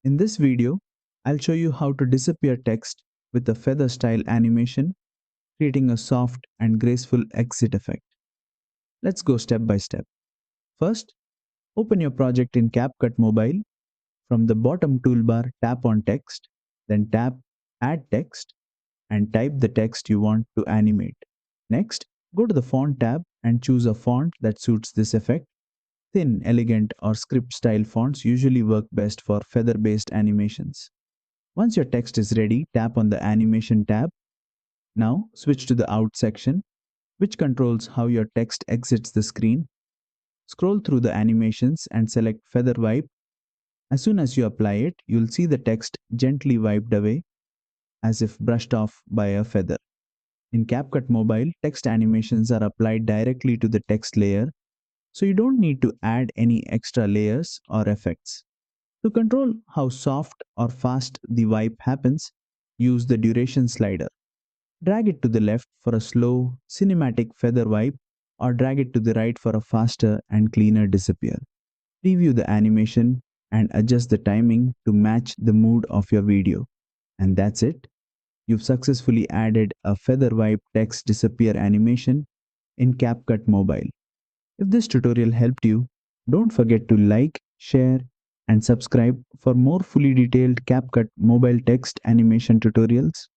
In this video, I'll show you how to disappear text with a feather style animation, creating a soft and graceful exit effect. Let's go step by step. First, open your project in CapCut Mobile. From the bottom toolbar, tap on text, then tap Add Text and type the text you want to animate. Next, go to the Font tab and choose a font that suits this effect. Thin, elegant, or script style fonts usually work best for feather based animations. Once your text is ready, tap on the Animation tab. Now, switch to the Out section, which controls how your text exits the screen. Scroll through the animations and select Feather Wipe. As soon as you apply it, you'll see the text gently wiped away, as if brushed off by a feather. In CapCut Mobile, text animations are applied directly to the text layer, so you don't need to add any extra layers or effects. To control how soft or fast the wipe happens, use the duration slider. Drag it to the left for a slow, cinematic feather wipe, or drag it to the right for a faster and cleaner disappear. Preview the animation and adjust the timing to match the mood of your video. And that's it. You've successfully added a feather wipe text disappear animation in CapCut Mobile. If this tutorial helped you, don't forget to like, share, and subscribe for more fully detailed CapCut mobile text animation tutorials.